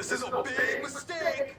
This is a big mistake!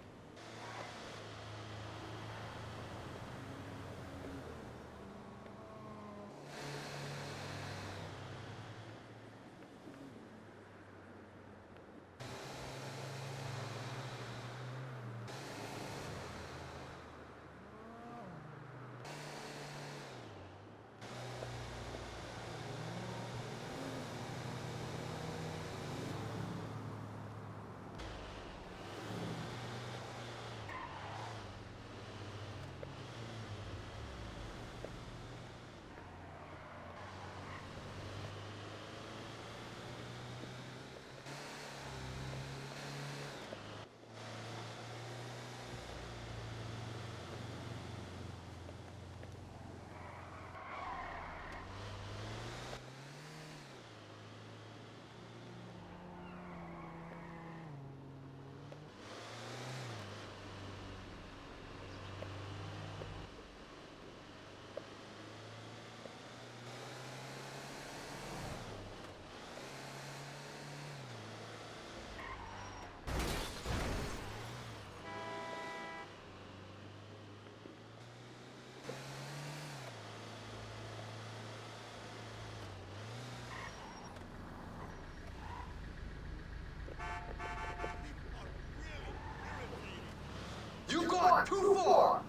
You've gone too far!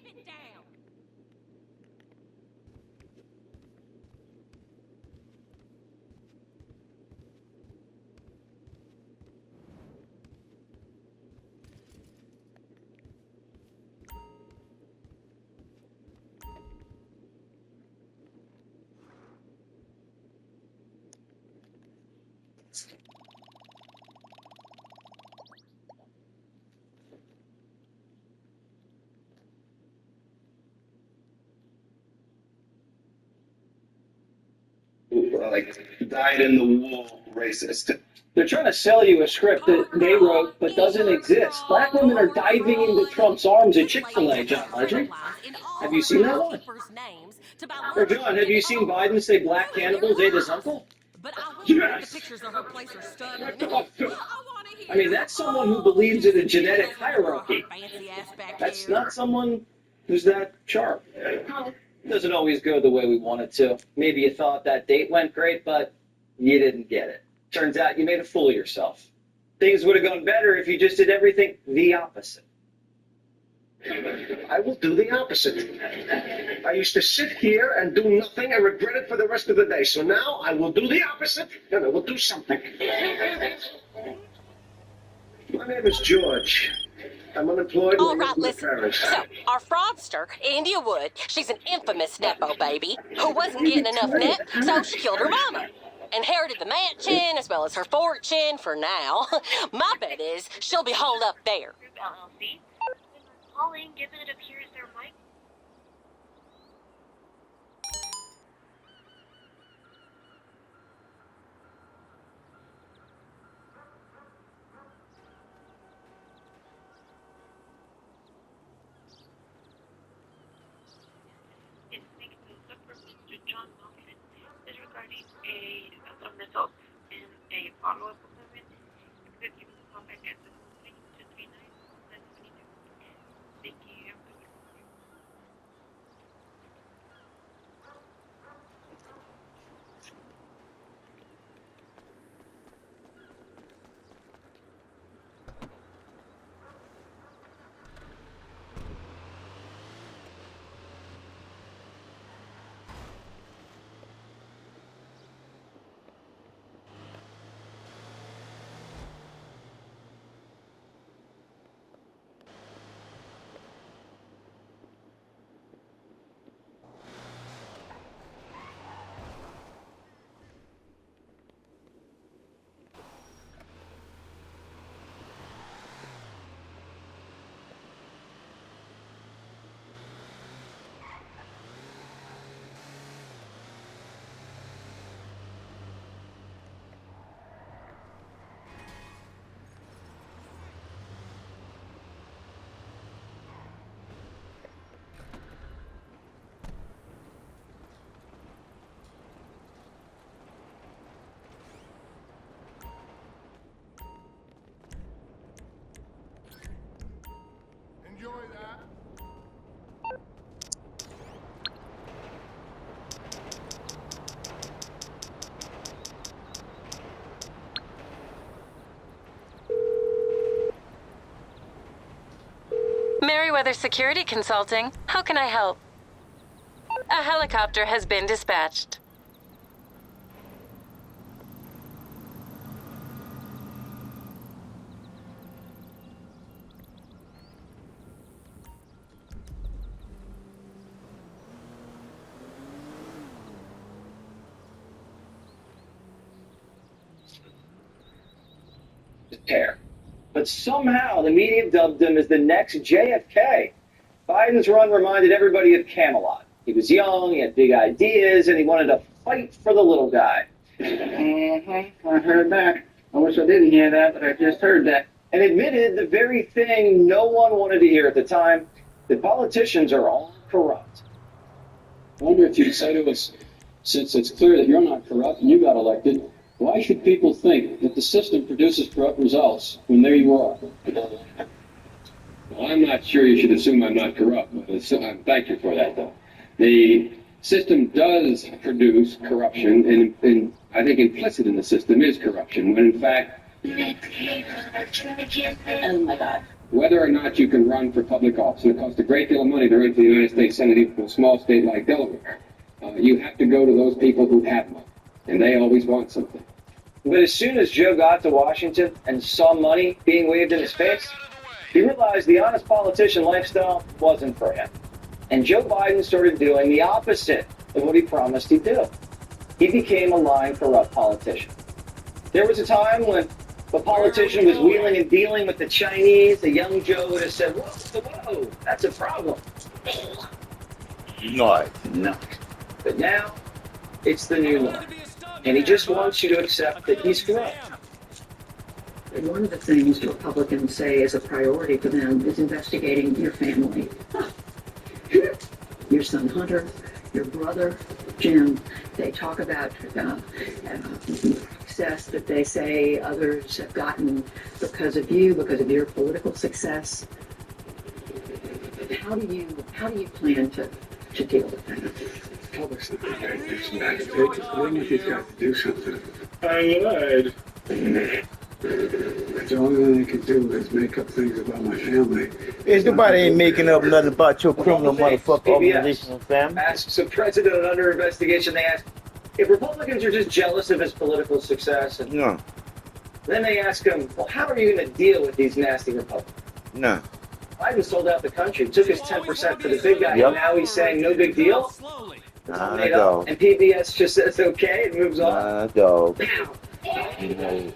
Take it down. Like died in the wool racist. They're trying to sell you a script that they wrote but doesn't exist. Black women are diving into Trump's arms at Chick-fil-A, John Legend. Have you seen that one? Or John, have you seen Biden say black cannibals ate his uncle? But I will Yes. the pictures of her place are stunning. I mean, that's someone who believes in a genetic hierarchy. Fancy ass back That's here. not someone who's that sharp. Doesn't always go the way we want it to. Maybe you thought that date went great, but you didn't get it. Turns out you made a fool of yourself. Things would have gone better if you just did everything the opposite. I will do the opposite. I used to sit here and do nothing and regret it for the rest of the day. So now I will do the opposite and I will do something. My name is George. I'm unemployed. All and right, live with my listen. parents. So, our fraudster, India Wood, she's an infamous Nepo baby who wasn't getting enough nep, so she killed her mama. Inherited the mansion as well as her fortune for now. My bet is she'll be holed up there. Group LLC. Calling, given it appears there might is making a for Mr. John Malkin is regarding a missile in a follow-up appointment. You could give us a call back at 739-722. Thank you. Merriweather Security Consulting. How can I help? A helicopter has been dispatched. Tear. But somehow the media dubbed him as the next JFK. Biden's run reminded everybody of Camelot. He was young, he had big ideas, and he wanted to fight for the little guy. I heard that. I wish I didn't hear that, but I just heard that. And admitted the very thing no one wanted to hear at the time, that politicians are all corrupt. I wonder if you'd say to us, since it's clear that you're not corrupt and you got elected, why should people think that the system produces corrupt results when there you are? Well, I'm not sure you should assume I'm not corrupt. Thank you for that, though. The system does produce corruption, and I think implicit in the system is corruption, when in fact, Oh my God. whether or not you can run for public office, and it costs a great deal of money to run for the United States Senate, even from a small state like Delaware, you have to go to those people who have money, and they always want something. But as soon as Joe got to Washington and saw money being waved in his face, he realized the honest politician lifestyle wasn't for him. And Joe Biden started doing the opposite of what he promised he'd do. He became a lying, corrupt politician. There was a time when the politician was wheeling and dealing with the Chinese. A young Joe would have said, whoa, that's a problem. No. But now, it's the new norm. And he just wants you to accept that he's corrupt. And one of the things Republicans say is a priority for them is investigating your family. Your son Hunter, your brother Jim. They talk about success that they say others have gotten because of you, because of your political success. How do you plan to deal with that? Public's not going to do something. He's got to do something. I lied. The only thing they can do is make up things about my family. Nobody ain't making up nothing about your criminal motherfucker PBS organization and family. asks a president under investigation, they ask if Republicans are just jealous of his political success. And No. then they ask him, well, how are you going to deal with these nasty Republicans? No. Biden sold out the country, took his 10% for the big guy, Yep. and now he's saying no big deal. It's all Nah, made up. dog. And PBS just says okay and moves on. Nah, dog. You know,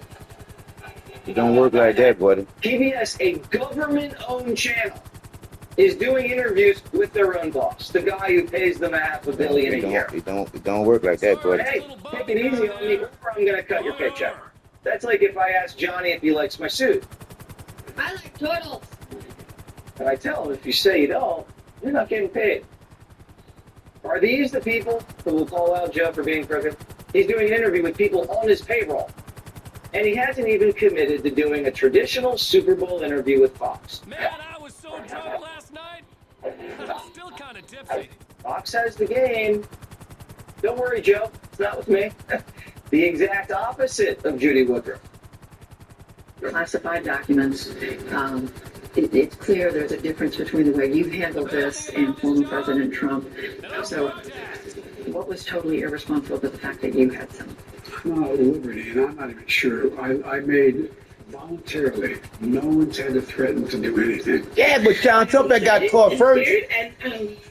it don't work like that, buddy. PBS, a government-owned channel, is doing interviews with their own boss, the guy who pays them $500 million a year. It don't work like that, buddy. Hey, take it easy on me, or I'm going to cut your paycheck. That's like if I ask Johnny if he likes my suit. I like turtles. And I tell him, if you say you don't, you're not getting paid. Are these the people who will call out Joe for being crooked? He's doing an interview with people on his payroll. And he hasn't even committed to doing a traditional Super Bowl interview with Fox. Man, I was so drunk last night. I'm still kind of tipsy. Fox has the game. Don't worry, Joe. It's not with me. The exact opposite of Judy Woodruff. Classified documents. It's clear there's a difference between the way you handled this and former President Trump. So, what was totally irresponsible about the fact that you had some? No, Liberty, and I'm not even sure. I made voluntarily. No one's had to threaten to do anything. Yeah, but John Trump that got caught first.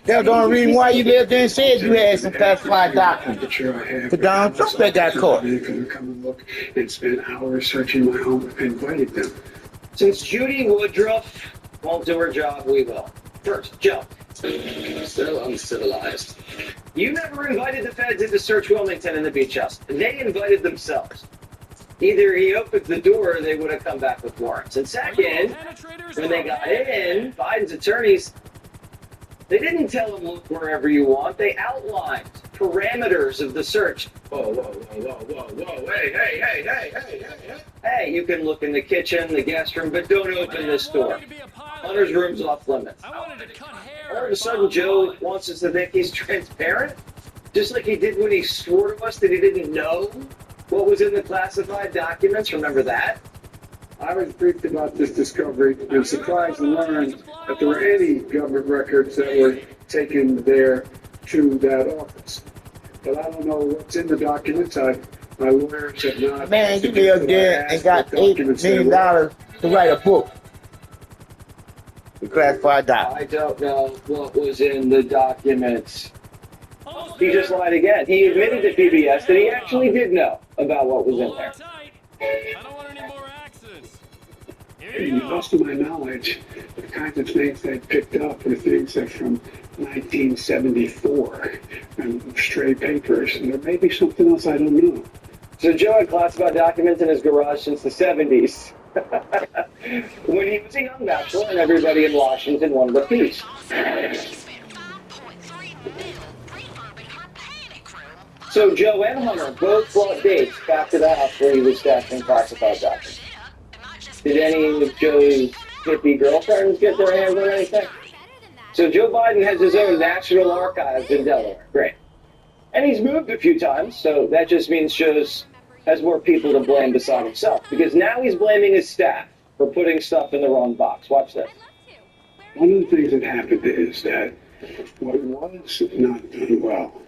That's the only reason why you lived there and said you had some classified documents. Sure I have. But Donald Trump that got caught. They could come and look and spend hours searching my home. I invited them. Since Judy Woodruff won't do her job, we will. First, Joe. So uncivilized. You never invited the feds in to search Wilmington and the beach house. They invited themselves. Either he opened the door or they would have come back with warrants. And second, when they got in, Biden's attorneys, they didn't tell him, look wherever you want. They outlined parameters of the search. Whoa. Hey, you can look in the kitchen, the guest room, but don't open this door. Hunter's room's off limits. All of a sudden, Joe wants us to think he's transparent, just like he did when he swore to us that he didn't know what was in the classified documents. Remember that? I was briefed about this discovery and surprised to learn that there were any government records that were taken there to that office. But I don't know what's in the documents. My lawyers have not. Man, you lived there and got $8 million to write a book. The classified document. I don't know what was in the documents. He just lied again. He admitted to PBS that he actually did know about what was in there. I don't want any more accidents. Here To you the go. best of my knowledge, the kinds of things they picked up were things that from 1974 and stray papers. And there may be something else I don't know. So Joe had classified documents in his garage since the 70s. When he was a young bachelor and everybody in Washington wanted a piece. So Joe and Hunter both brought dates back to the house where he was stashing classified documents. Did any of Joe's hippie girlfriends get their hands on anything? So Joe Biden has his own National Archives in Delaware. Great. And he's moved a few times, so that just means Joe's has more people to blame beside himself. Because now he's blaming his staff for putting stuff in the wrong box. Watch this. One of the things that happened is that what was not done well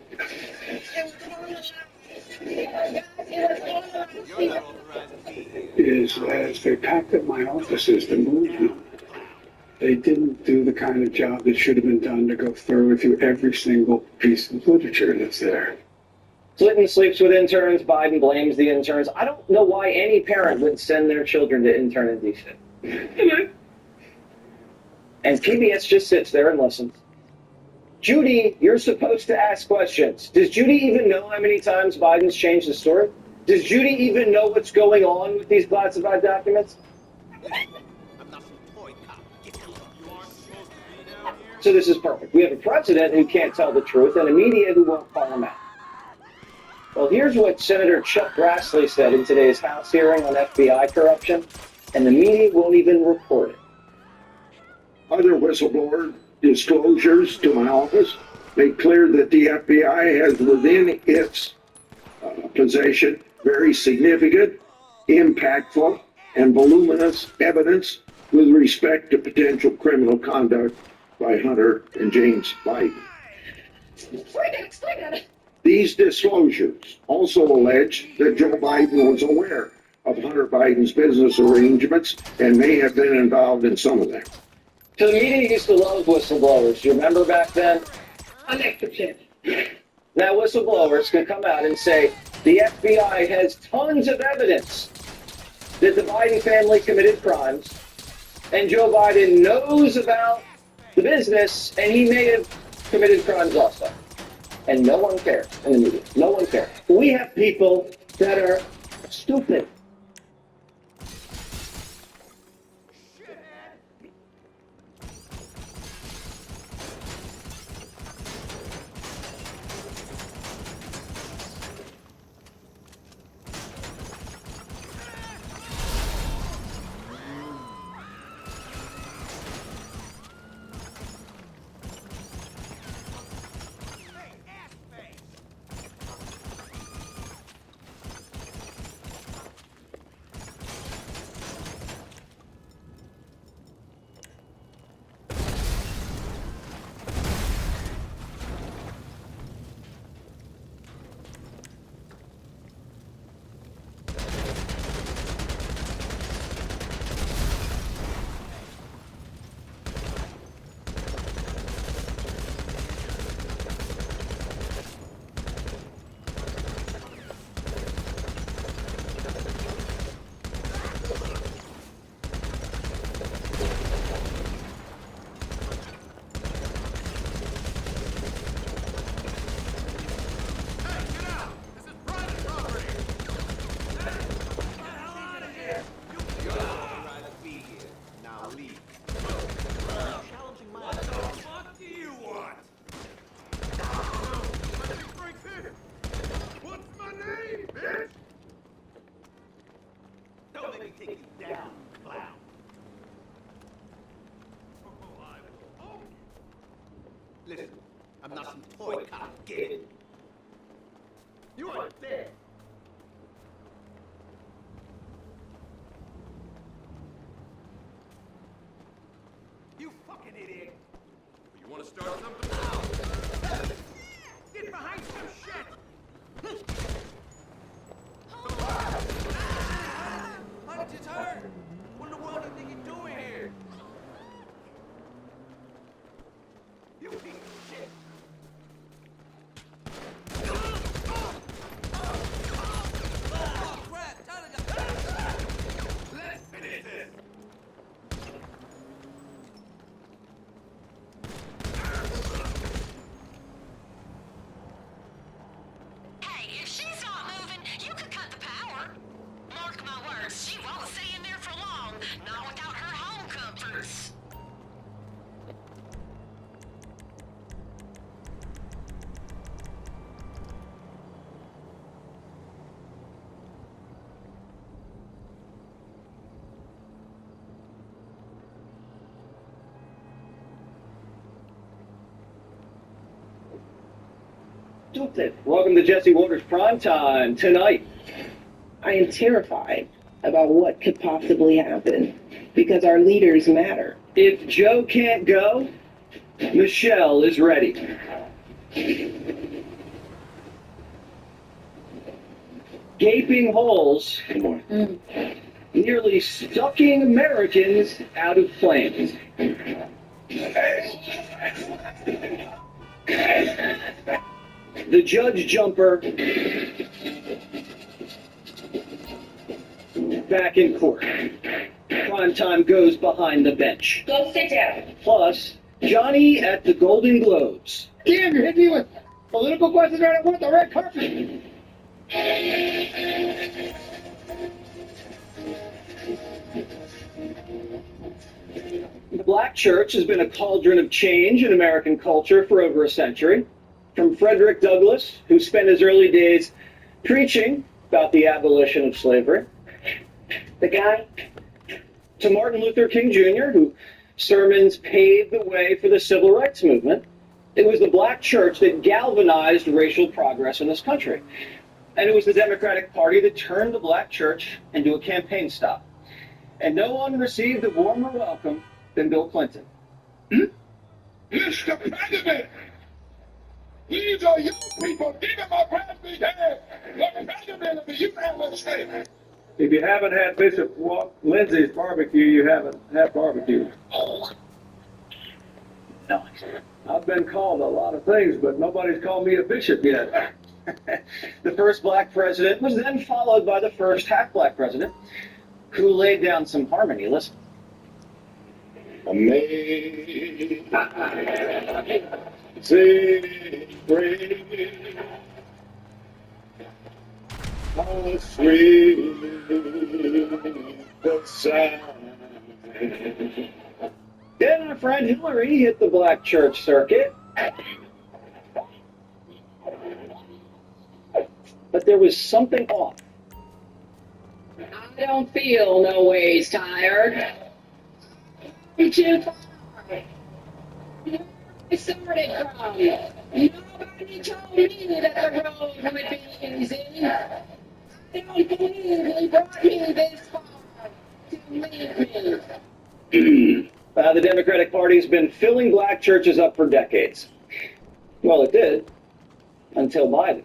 is as they packed up my offices to move them, they didn't do the kind of job that should have been done to go through every single piece of literature that's there. Clinton sleeps with interns. Biden blames the interns. I don't know why any parent would send their children to intern in D.C. And PBS just sits there and listens. Judy, you're supposed to ask questions. Does Judy even know how many times Biden's changed the story? Does Judy even know what's going on with these classified documents? So this is perfect. We have a president who can't tell the truth and a media who won't call him out. Well, here's what Senator Chuck Grassley said in today's House hearing on FBI corruption, and the media won't even report it. Other whistleblower disclosures to my office make clear that the FBI has within its possession very significant, impactful, and voluminous evidence with respect to potential criminal conduct by Hunter and James Biden. These disclosures also allege that Joe Biden was aware of Hunter Biden's business arrangements and may have been involved in some of them. So the media used to love whistleblowers. Do you remember back then? Now whistleblowers can come out and say the FBI has tons of evidence that the Biden family committed crimes, and Joe Biden knows about the business, and he may have committed crimes also. And no one cares in the media. No one cares. We have people that are stupid. Listen, I'm not some toy cop, get it? You are dead. want to start something? Get behind some shit! Honey, it's her! What in the world do you think you're doing here? You piece of shit! Crap! Tyler got... Let's finish this! Hey, if she's not moving, you could cut the power. Mark my words, she won't stay in there for long, not without her home comforts. Welcome to Jesse Waters Primetime tonight. I am terrified about what could possibly happen because our leaders matter. If Joe can't go, Michelle is ready. Gaping holes, nearly sucking Americans out of flames. The judge jumper back in court. Primetime goes behind the bench. Go sit down. Plus, Johnny at the Golden Globes. Damn, you're hitting me with political questions right on the red carpet. The black church has been a cauldron of change in American culture for over a century. From Frederick Douglass, who spent his early days preaching about the abolition of slavery, the guy, to Martin Luther King Jr., whose sermons paved the way for the civil rights movement. It was the black church that galvanized racial progress in this country. And it was the Democratic Party that turned the black church into a campaign stop. And no one received a warmer welcome than Bill Clinton. Mr. President, these are your people, even my president here, the President of the United States. If you haven't had Bishop Lindsay's barbecue, you haven't had barbecue. No. I've been called a lot of things, but nobody's called me a bishop yet. The first black president was then followed by the first half-black president, who laid down some harmony. Listen. Amazing grace, how sweet the sound. Then our friend Hillary hit the black church circuit. But there was something off. I don't feel no ways tired. I'm too far. I started from. Nobody told me that the road would be easy. I don't believe he brought me this far to leave me. The Democratic Party's been filling black churches up for decades. Well, it did, until Biden.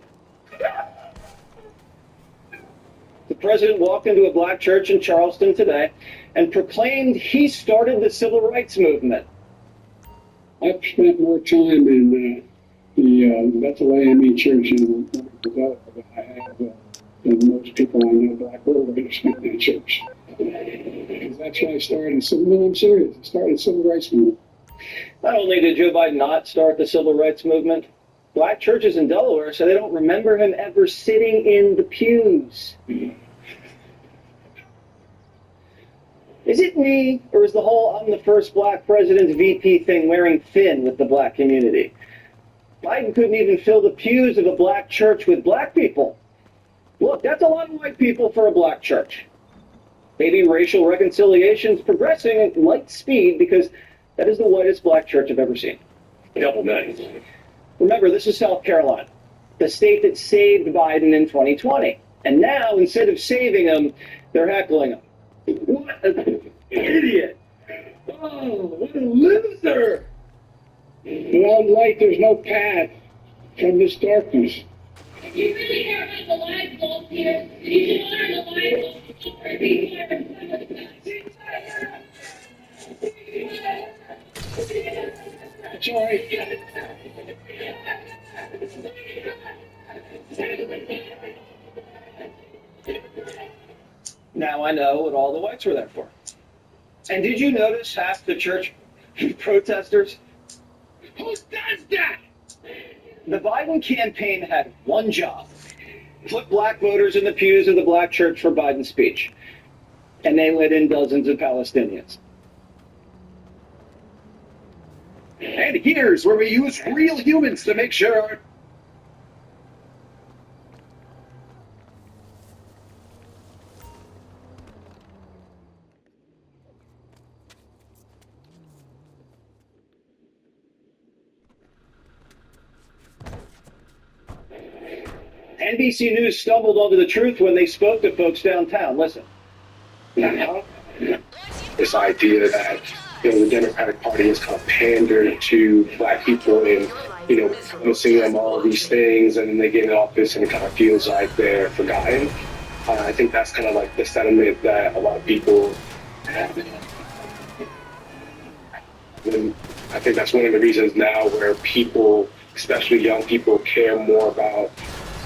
The president walked into a black church in Charleston today and proclaimed he started the civil rights movement. I've spent more time in the Bethel AME church in development than I have than most people I know black world have spent in church. Because that's why I started civil. I'm serious. I started civil rights movement. Not only did Joe Biden not start the civil rights movement, black churches in Delaware say they don't remember him ever sitting in the pews. Is it me, or is the whole I'm the first black president VP thing wearing thin with the black community? Biden couldn't even fill the pews of a black church with black people. Look, that's a lot of white people for a black church. Maybe racial reconciliation's progressing at light speed because that is the whitest black church I've ever seen. Double nice. Remember, this is South Carolina, the state that saved Biden in 2020. And now, instead of saving him, they're heckling him. What an idiot! Oh, what a loser! Without light, there's no path from this darkness. You really care about the light bulb here. You are the light bulb. It's all right. Now I know what all the lights were there for. And did you notice half the church protesters? Who does that? The Biden campaign had one job: put black voters in the pews of the black church for Biden's speech. And they let in dozens of Palestinians. And here's where we use real humans to make sure. NBC News stumbled onto the truth when they spoke to folks downtown. Listen. This idea that the Democratic Party has kind of pandered to black people and promising them all these things, and then they get in office and it kind of feels like they're forgotten. I think that's kind of like the sentiment that a lot of people have. And I think that's one of the reasons now where people, especially young people, care more about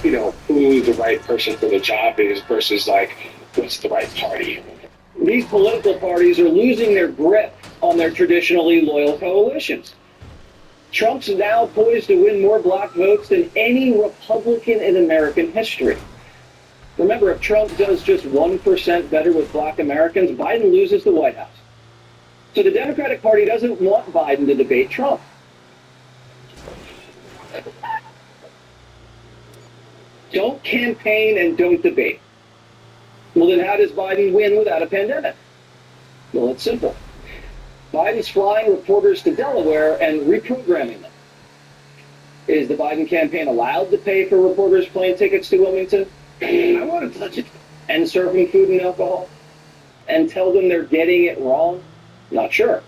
who the right person for the job is versus like what's the right party. These political parties are losing their grip on their traditionally loyal coalitions. Trump's now poised to win more black votes than any Republican in American history. Remember, if Trump does just 1% better with black Americans, Biden loses the White House. So the Democratic Party doesn't want Biden to debate Trump. Don't campaign and don't debate. Well, then how does Biden win without a pandemic? Well, it's simple. Biden's flying reporters to Delaware and reprogramming them. Is the Biden campaign allowed to pay for reporters' plane tickets to Wilmington? I want to touch it. And serve them food and alcohol? And tell them they're getting it wrong? Not sure.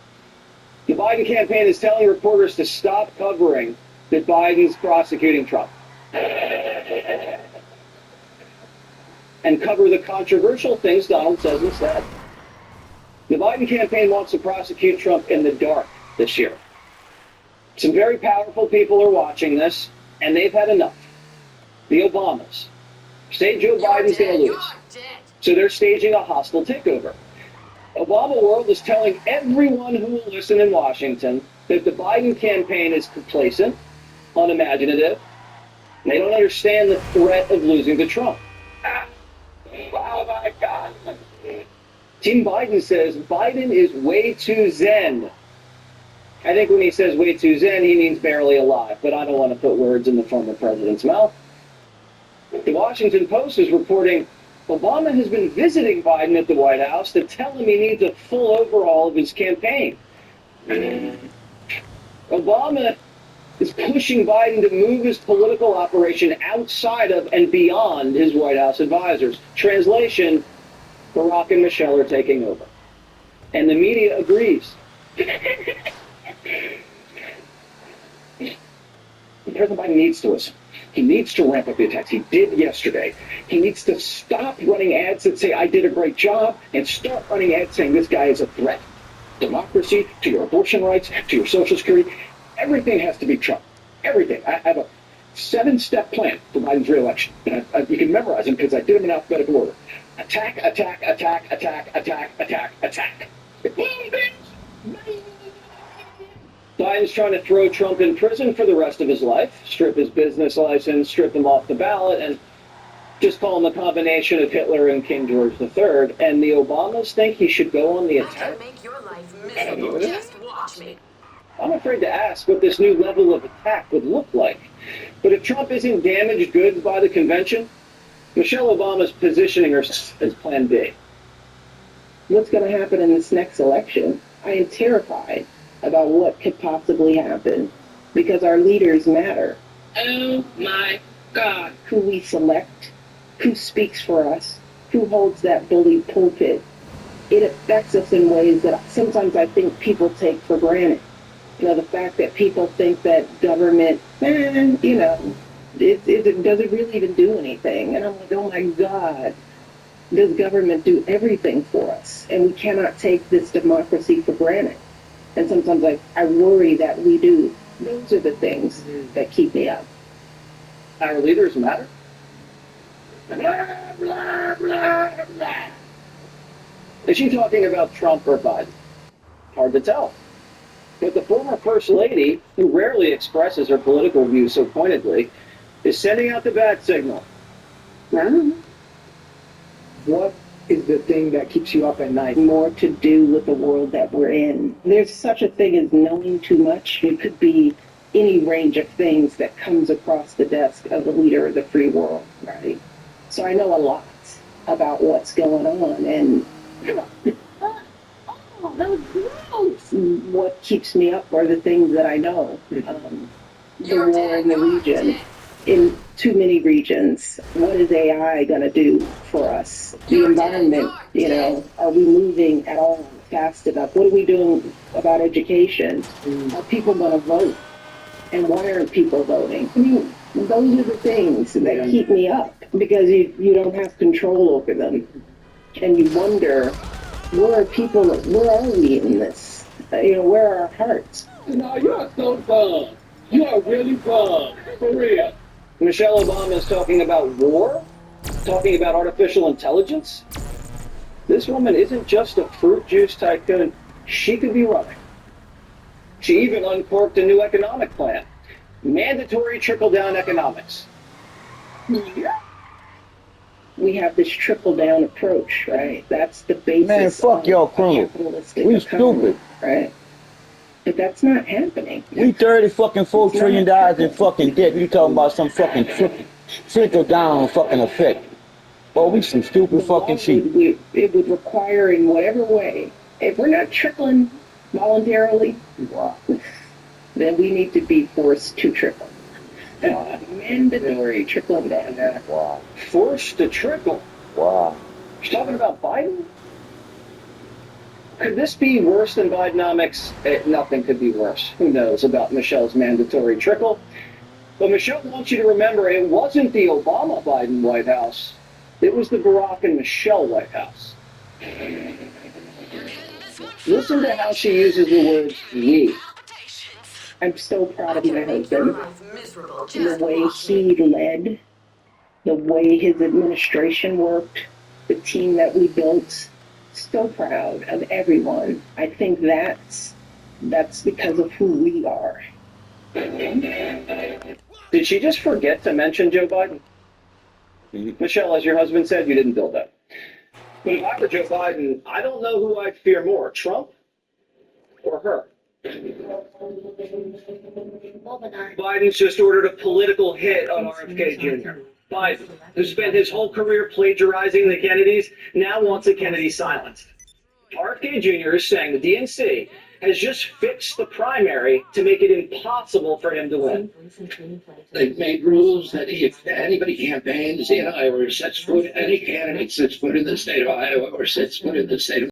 The Biden campaign is telling reporters to stop covering that Biden's prosecuting Trump. And cover the controversial things Donald says instead. The Biden campaign wants to prosecute Trump in the dark this year. Some very powerful people are watching this, and they've had enough. The Obamas say Joe Biden's going to lose, so they're staging a hostile takeover. Obama World is telling everyone who will listen in Washington that the Biden campaign is complacent, unimaginative, and they don't understand the threat of losing to Trump. Oh my God. Team Biden says Biden is way too zen. I think when he says way too zen, he means barely alive, but I don't want to put words in the former president's mouth. The Washington Post is reporting Obama has been visiting Biden at the White House to tell him he needs a full overhaul of his campaign. Obama is pushing Biden to move his political operation outside of and beyond his White House advisors. Translation, Barack and Michelle are taking over. And the media agrees. President Biden needs to listen. He needs to ramp up the attacks. He did yesterday. He needs to stop running ads that say, I did a great job, and start running ads saying this guy is a threat. Democracy, to your abortion rights, to your Social Security. Everything has to be Trump. Everything. I have a 7-step plan for Biden's re-election. And you can memorize them because I did them in alphabetical order. Attack, attack, attack, attack, attack, attack, attack. Biden's trying to throw Trump in prison for the rest of his life, strip his business license, strip him off the ballot, and just call him a combination of Hitler and King George III. And the Obamas think he should go on the attack. Make your life miserable. Just watch me. I'm afraid to ask what this new level of attack would look like. But if Trump isn't damaged goods by the convention, Michelle Obama's positioning herself as Plan B. What's going to happen in this next election? I am terrified about what could possibly happen because our leaders matter. Oh my God. Who we select, who speaks for us, who holds that bully pulpit. It affects us in ways that sometimes I think people take for granted. You know, the fact that people think that government, you know, it doesn't really even do anything. And I'm like, oh my God, does government do everything for us? And we cannot take this democracy for granted. And sometimes I worry that we do. Those are the things that keep me up. Our leaders matter. Blah, blah, blah, blah. Is she talking about Trump or Biden? Hard to tell. But the former First Lady, who rarely expresses her political views so pointedly, is sending out the bat signal. What is the thing that keeps you up at night? More to do with the world that we're in. There's such a thing as knowing too much. It could be any range of things that comes across the desk of the leader of the free world, right? So I know a lot about what's going on, and Oh, that was gross. what keeps me up are the things that I know. The war in the region, in too many regions. What is AI going to do for us? The environment, you know, are we moving at all fast enough? What are we doing about education? Are people going to vote? And why aren't people voting? I mean, those are the things that keep me up, because you don't have control over them. And you wonder, where are we in this? You know, where are our hearts? No, you are so fun. You are really fun. For real. Michelle Obama is talking about war, talking about artificial intelligence. This woman isn't just a fruit juice tycoon. She could be running. She even uncorked a new economic plan. Mandatory trickle-down economics. We have this trickle-down approach, right? That's the basis. Man, fuck y'all criminals. We stupid. Right? But that's not happening. We $34 trillion in fucking debt. You talking about some fucking trickle down fucking effect? Well, we some stupid fucking shit. It would require, in whatever way, if we're not trickling voluntarily, then we need to be forced to trickle. Mandatory trickling down. Wow. Forced to trickle. Wow. She's talking about Biden? Could this be worse than Bidenomics? Nothing could be worse. Who knows about Michelle's mandatory trickle? But Michelle wants you to remember, it wasn't the Obama-Biden White House. It was the Barack and Michelle White House. Listen to how she uses the words we. I'm so proud of my husband. The way he led, the way his administration worked, the team that we built. So proud of everyone. I think that's because of who we are. Did she just forget to mention Joe Biden? Michelle, as your husband said, you didn't build that. But if I were Joe Biden, I don't know who I'd fear more, Trump or her. Biden's just ordered a political hit on RFK Jr. Biden, who spent his whole career plagiarizing the Kennedys, now wants the Kennedys silenced. RFK Jr. is saying the DNC has just fixed the primary to make it impossible for him to win. They've made rules that if anybody campaigns in Iowa or sets foot, any candidate sets foot in the state of Iowa or sets foot in the state of